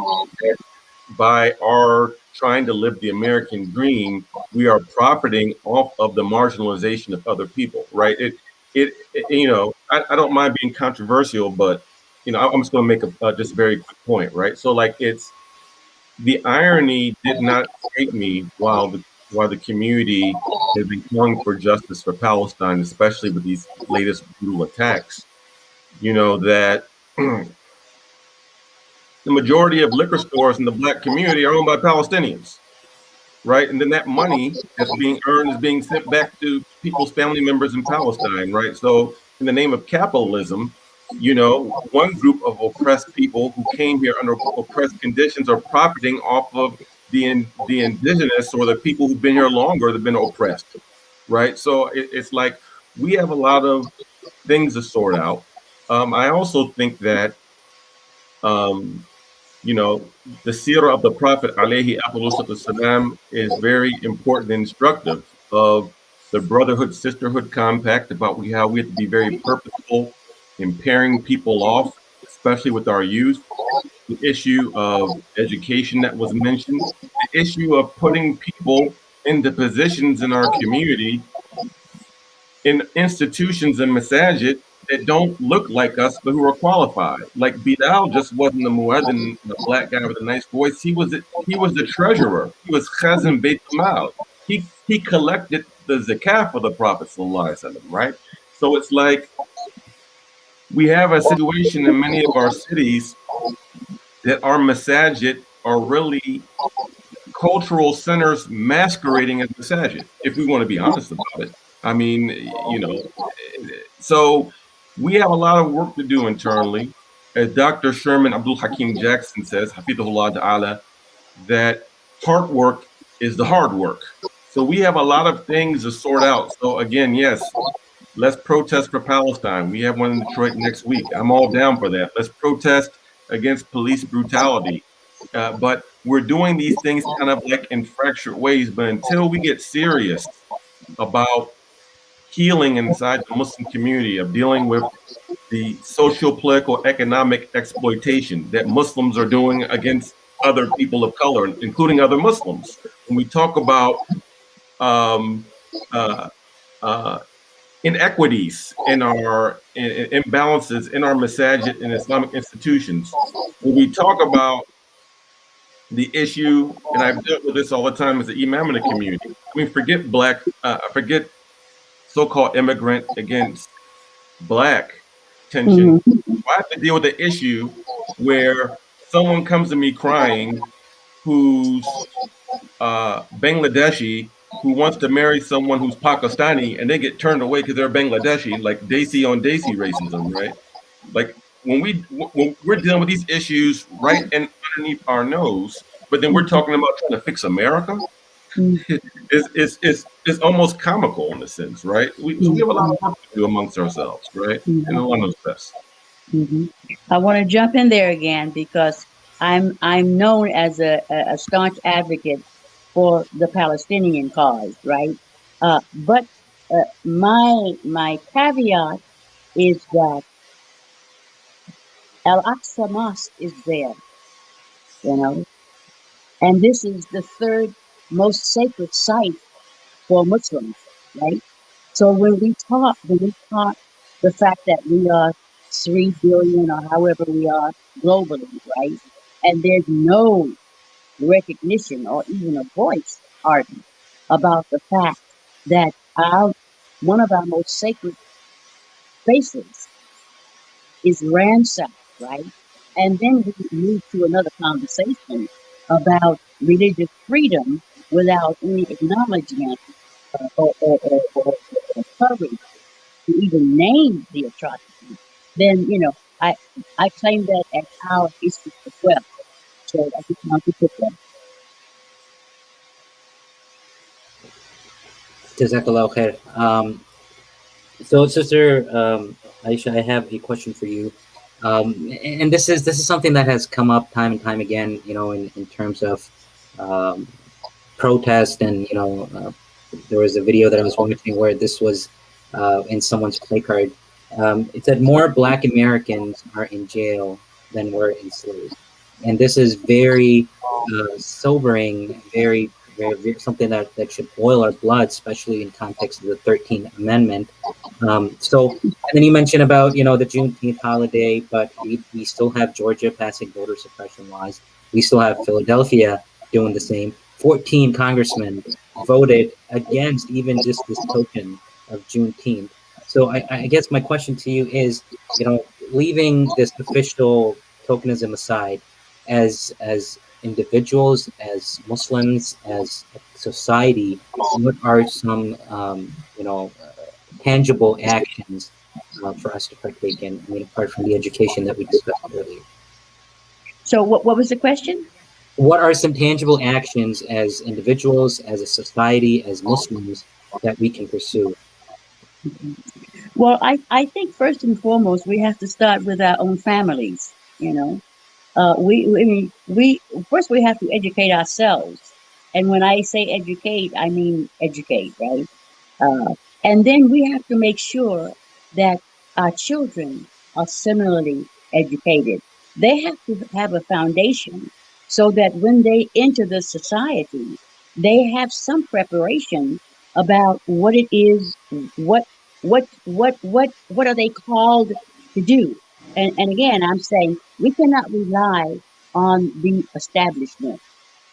by our trying to live the American dream. We are profiting off of the marginalization of other people, right? I don't mind being controversial, but I'm just going to make a just very quick point, right? So, like, it's the irony did not escape me while the community has been calling for justice for Palestine, especially with these latest brutal attacks. That the majority of liquor stores in the Black community are owned by Palestinians, right? And then that money that's being earned is being sent back to people's family members in Palestine, right? So in the name of capitalism, one group of oppressed people who came here under oppressed conditions are profiting off of the indigenous, or the people who've been here longer, that have been oppressed, right? So it's like we have a lot of things to sort out. I also think that the seerah of the Prophet alayhi salam is very important and instructive of the brotherhood, sisterhood compact, about how we have to be very purposeful in pairing people off, especially with our youth. The issue of education that was mentioned, the issue of putting people into positions in our community, in institutions and masajid, that don't look like us, but who are qualified. Like Bilal just wasn't the muezzin, the Black guy with a nice voice. He was the treasurer. He was Khazin Beit Mal. He collected the zakat for the Prophet ﷺ, right? So it's like we have a situation in many of our cities that our masajid are really cultural centers masquerading as masajid, if we want to be honest about it. I mean, so we have a lot of work to do internally. As Dr. Sherman Abdul Hakim Jackson says, Hafidhullah Ta'ala, that hard work is the hard work. So we have a lot of things to sort out. So again, yes, let's protest for Palestine. We have one in Detroit next week. I'm all down for that. Let's protest against police brutality. But we're doing these things kind of like in fractured ways. But until we get serious about healing inside the Muslim community, of dealing with the social, political, economic exploitation that Muslims are doing against other people of color, including other Muslims. When we talk about inequities in our imbalances in our masajid and Islamic institutions, when we talk about the issue, and I've dealt with this all the time as an imam in the community. I mean, forget so-called immigrant against black tension. I have to deal with the issue where someone comes to me crying who's Bangladeshi, who wants to marry someone who's Pakistani, and they get turned away because they're Bangladeshi, like Desi on Desi racism, right? Like when we're dealing with these issues right and underneath our nose, but then we're talking about trying to fix America. It's almost comical in a sense, right? So we have a lot of work to do amongst ourselves, right? And along those steps. I want to jump in there again because I'm known as a staunch advocate for the Palestinian cause, right? But my caveat is that Al-Aqsa Mosque is there, you know, and this is the third most sacred site for Muslims, right? So when we talk the fact that we are 3 billion or however we are globally, right? And there's no recognition or even a voice, hardly, about the fact that one of our most sacred spaces is ransacked, right? And then we move to another conversation about religious freedom without any acknowledgement or courage to even name the atrocity. Then, I claim that as our issue as well. So I just want to put that. Jazakallah khair. So, Sister Aisha, I have a question for you, and this is something that has come up time and time again, in terms of protest, and there was a video that I was watching where this was in someone's play card. It said more Black Americans are in jail than were enslaved, and this is very sobering, very, very, very something that should boil our blood, especially in context of the 13th Amendment. And then you mentioned about the Juneteenth holiday, but we still have Georgia passing voter suppression laws. We still have Philadelphia doing the same. 14 congressmen voted against even just this token of Juneteenth. So I guess my question to you is, leaving this official tokenism aside, as individuals, as Muslims, as a society, what are some tangible actions for us to partake in? Apart from the education that we discussed earlier. So what was the question? What are some tangible actions as individuals, as a society, as Muslims that we can pursue? Well, I think first and foremost we have to start with our own families. We first we have to educate ourselves, and when I say educate, I mean educate, right? And then we have to make sure that our children are similarly educated. They have to have a foundation so that when they enter the society, they have some preparation about what it is, what are they called to do. And again, I'm saying we cannot rely on the establishment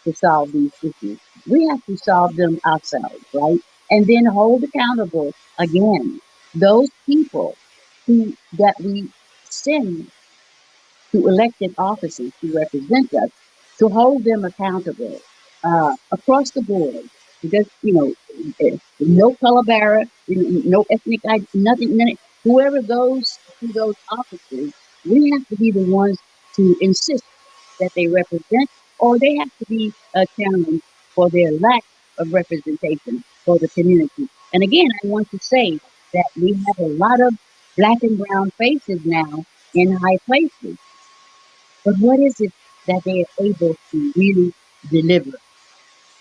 to solve these issues. We have to solve them ourselves, right? And then hold accountable again those people that we send to elected offices to represent us, to hold them accountable across the board. Because no color barrier, no ethnic ID, nothing. Whoever goes to those offices, we have to be the ones to insist that they represent, or they have to be challenged for their lack of representation for the community. And again, I want to say that we have a lot of Black and brown faces now in high places. But what is it that they are able to really deliver?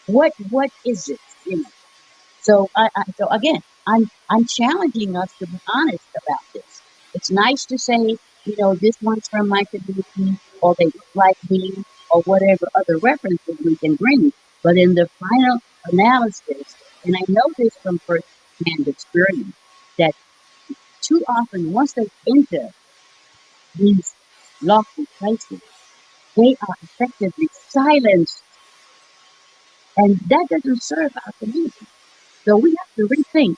What is it? You know. So again, I'm challenging us to be honest about this. It's nice to say, you know, this one's from my community, or they look like me, or whatever other references we can bring. But in the final analysis, and I know this from first-hand experience, that too often once they enter these lawful places, they are effectively silenced, and that doesn't serve our community. So we have to rethink.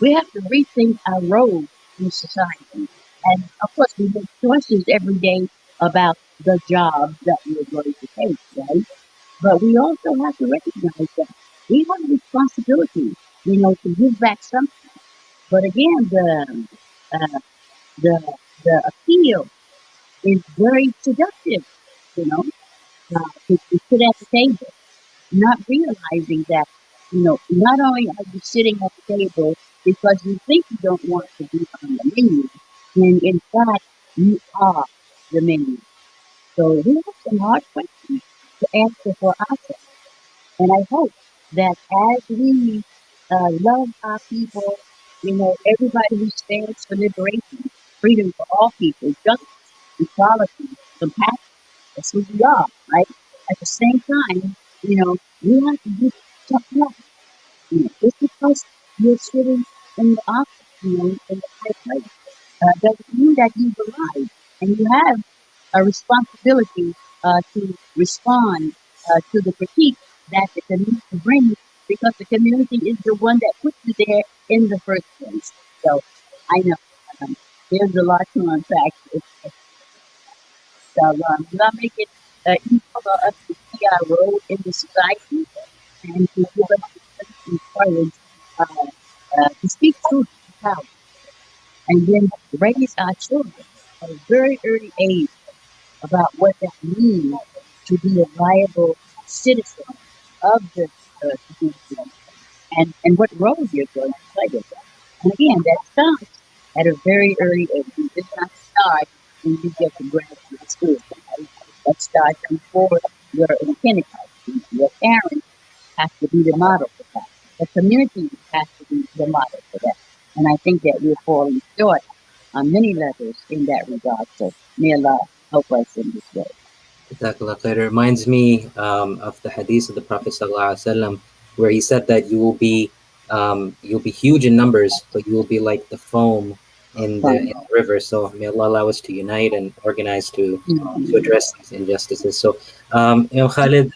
We have to rethink our role in society. And of course, we make choices every day about the job that we're going to take, right? But we also have to recognize that we have a responsibility, you know, to give back something. But again, uh, the appeal is very seductive, you know, to sit at the table, not realizing that, you know, not only are you sitting at the table because you think you don't want to be on the menu, when in fact you are the menu. So we have some hard questions to answer for ourselves. And I hope that as we love our people, you know, everybody who stands for liberation, freedom for all people, justice, equality, compassion, that's who we are, right? At the same time, you know, we have to do something else. You know, just because you're sitting in the office, you know, in the high place, doesn't mean that you've arrived. And you have a responsibility to respond to the critique that the community brings, because the community is the one that put you there in the first place. So I know there's a lot to unpack. So we're gonna make it easy for us to see our role in the society and to give us the courage to speak truth to power, and then raise our children at a very early age about what that means to be a viable citizen of the community, and what role you're going to play with that. And again, that starts at a very early age. It does not start when you get to graduate school. Right? That starts before you're in kindergarten. Your parents have to be the model for that. The community has to be the model for that. And I think that we're falling short on many levels in that regard. So may Allah help us in this way. Jazakallah khair. It reminds me of the hadith of the Prophet ﷺ, where he said that you'll be huge in numbers, but you will be like the foam in the river. So may Allah allow us to unite and organize to address these injustices. So, Imam Khalid,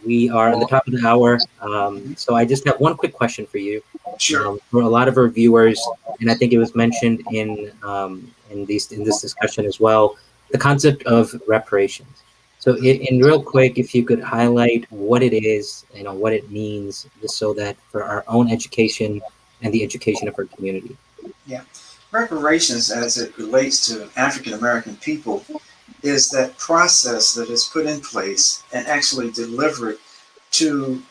we are on the top of the hour, so I just have one quick question for you. Sure. For a lot of our viewers, and I think it was mentioned in this discussion as well, the concept of reparations. So in real quick, if you could highlight what it is, you know, what it means, just so that for our own education and the education of our community. Yeah. Reparations, as it relates to African American people, is that process that is put in place and actually delivered to,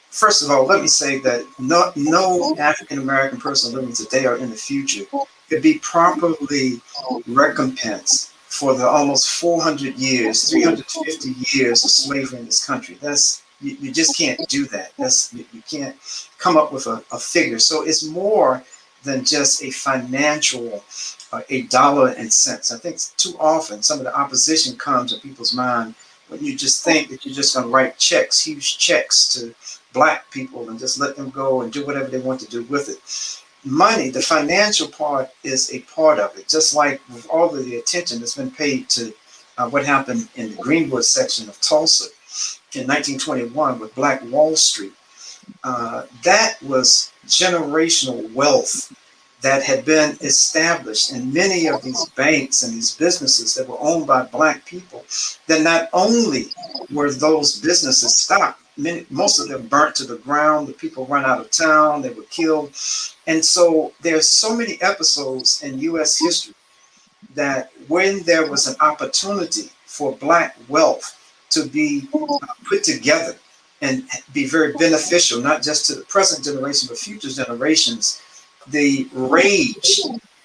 first of all, let me say that no African American person living today or in the future could be properly recompensed for the almost 400 years, 350 years of slavery in this country. You just can't do that. You can't come up with a figure. So it's more than just a financial, a dollar and cents. I think too often some of the opposition comes in people's mind when you just think that you're just going to write checks, huge checks to Black people and just let them go and do whatever they want to do with it. Money, the financial part, is a part of it, just like with all of the attention that's been paid to what happened in the Greenwood section of Tulsa in 1921 with Black Wall Street. That was generational wealth that had been established in many of these banks and these businesses that were owned by Black people. Then not only were those businesses stopped, most of them burnt to the ground, the people run out of town, they were killed. And so there's so many episodes in U.S. history that when there was an opportunity for Black wealth to be put together and be very beneficial, not just to the present generation, but future generations, the rage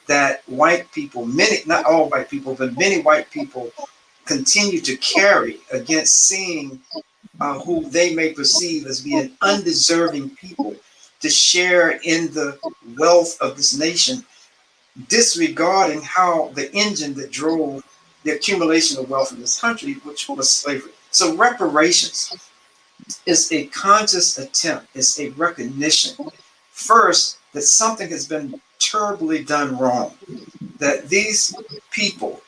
that white people, many, not all white people, but many white people continue to carry against seeing who they may perceive as being undeserving people to share in the wealth of this nation, disregarding how the engine that drove the accumulation of wealth in this country, which was slavery. So reparations is a conscious attempt, it's a recognition, first, that something has been terribly done wrong, that these people,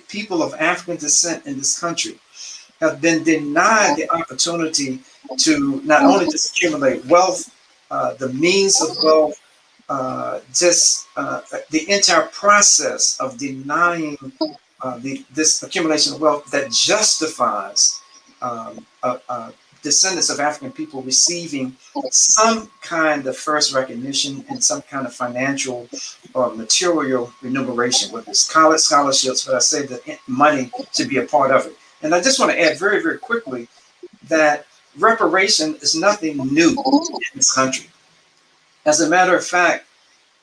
people of African descent in this country, have been denied the opportunity to not only just accumulate wealth, the means of wealth, the entire process of denying this accumulation of wealth that justifies descendants of African people receiving some kind of first recognition and some kind of financial or material remuneration, whether it's college scholarships, but I say that money should be a part of it. And I just want to add very, very quickly that reparation is nothing new in this country. As a matter of fact,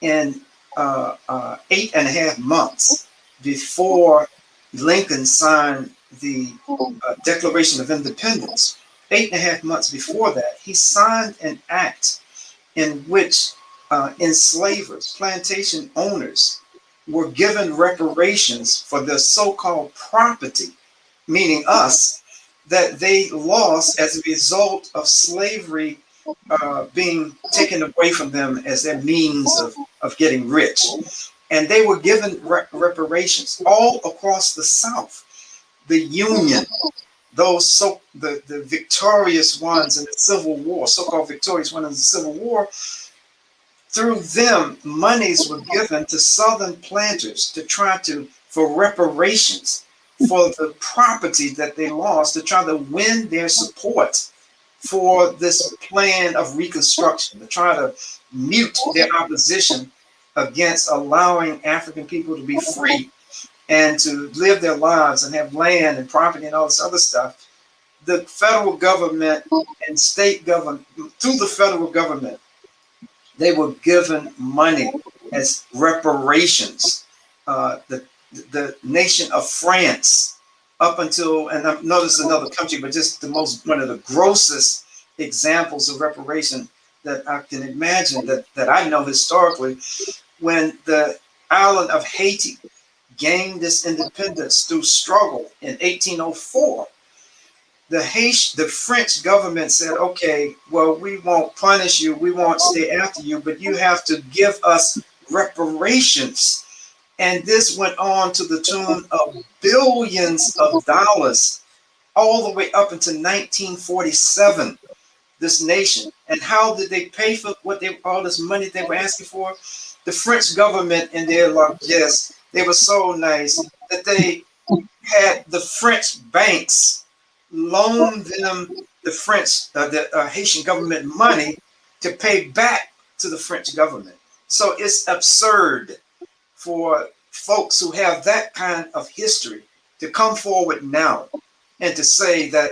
in 8.5 months before Lincoln signed the Declaration of Independence, 8.5 months before that, he signed an act in which enslavers, plantation owners, were given reparations for their so-called property, meaning us, that they lost as a result of slavery being taken away from them as their means of getting rich. And they were given reparations all across the South. The Union, those the victorious ones in the Civil War, so-called victorious ones in the Civil War, through them, monies were given to Southern planters to try to, for reparations for the property that they lost, to try to win their support for this plan of Reconstruction, to try to mute their opposition against allowing African people to be free and to live their lives and have land and property and all this other stuff. The federal government and state government, through the federal government, they were given money as reparations. The nation of France, up until, and I noticed another country, but just one of the grossest examples of reparation that I can imagine, that I know historically, when the island of Haiti gained its independence through struggle in 1804, the French government said, okay, well, we won't punish you, we won't stay after you, but you have to give us reparations. And this went on to the tune of billions of dollars, all the way up into 1947, this nation. And how did they pay for all this money they were asking for? The French government and their largesse, they were so nice that they had the French banks loan them the Haitian government money to pay back to the French government. So it's absurd for folks who have that kind of history to come forward now and to say that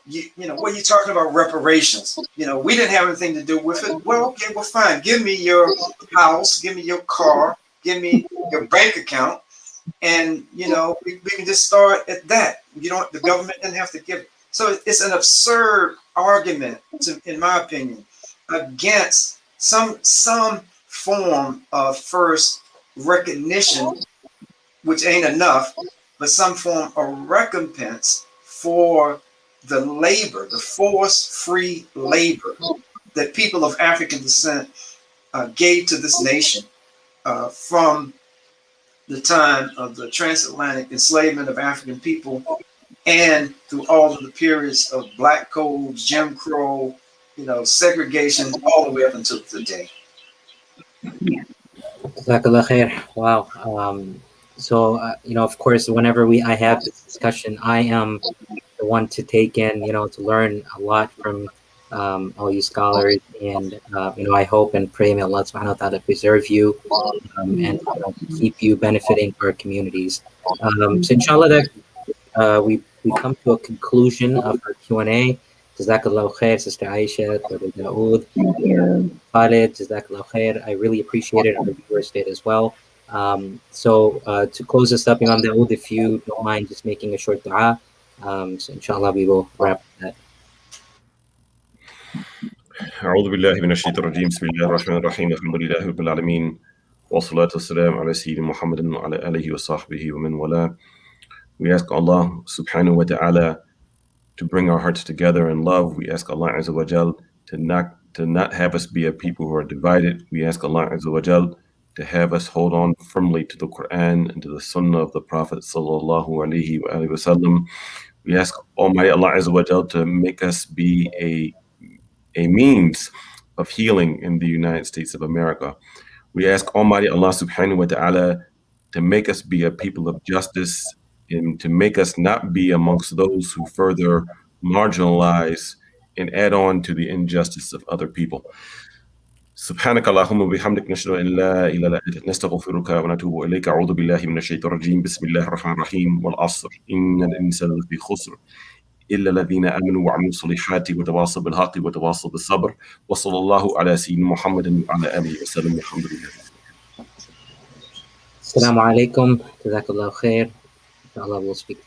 you know, what are you talking about reparations? You know, we didn't have anything to do with it. Well, okay, well, fine. Give me your house, give me your car, give me your bank account, and you know, we can just start at that. The government didn't have to give it. So it's an absurd argument, in my opinion, against some form of first recognition, which ain't enough, but some form of recompense for the labor, the force-free labor that people of African descent gave to this nation from the time of the transatlantic enslavement of African people and through all of the periods of black codes, Jim Crow, you know, segregation, all the way up until today. Jazakallah khair. Wow. So, you know, of course, whenever I have this discussion, I am the one to take in, you know, to learn a lot from all you scholars. And, you know, I hope and pray may Allah subhanahu wa ta'ala preserve you and you know, keep you benefiting our communities. So inshallah, that we come to a conclusion of our Q&A. Jazakallah khair, Sister Aisha, Brother Dawood, Khalid, Jazakallah khair. I really appreciate it. Our viewers did as well. So to close this up, Imam Dawud, if you don't mind just making a short dua, so inshallah we will wrap that. أعوذ بالله من الشيطان الرجيم بسم الله الرحمن الرحيم الحمد لله رب العالمين والصلاة والسلام على سيدنا محمد وعلى آله وصحبه ومن والاه. We ask Allah subhanahu wa ta'ala to bring our hearts together in love. We ask Allah Azza wa Jal to not have us be a people who are divided. We ask Allah Azza wa Jal to have us hold on firmly to the Quran and to the Sunnah of the Prophet sallallahu alaihi wasallam. We ask Almighty Allah Azza wa Jal to make us be a means of healing in the United States of America. We ask Almighty Allah subhanahu wa ta'ala to make us be a people of justice and to make us not be amongst those who further marginalize and add on to the injustice of other people. سبحانك اللهم وبحمدك نشهد ان لا اله الا انت نستغفرك ونتوب اليك. اعوذ بالله من الشيطان الرجيم بسم الله الرحمن الرحيم والعصر ان الانسان لفي خسر الا الذين امنوا وعملوا الصالحات وتواصوا بالحق وتواصوا بالصبر وصلى الله على سيدنا محمد وعلى اله وسلم والحمد لله. Assalamu alaikum. Jazakallah khair. Inshallah we'll speak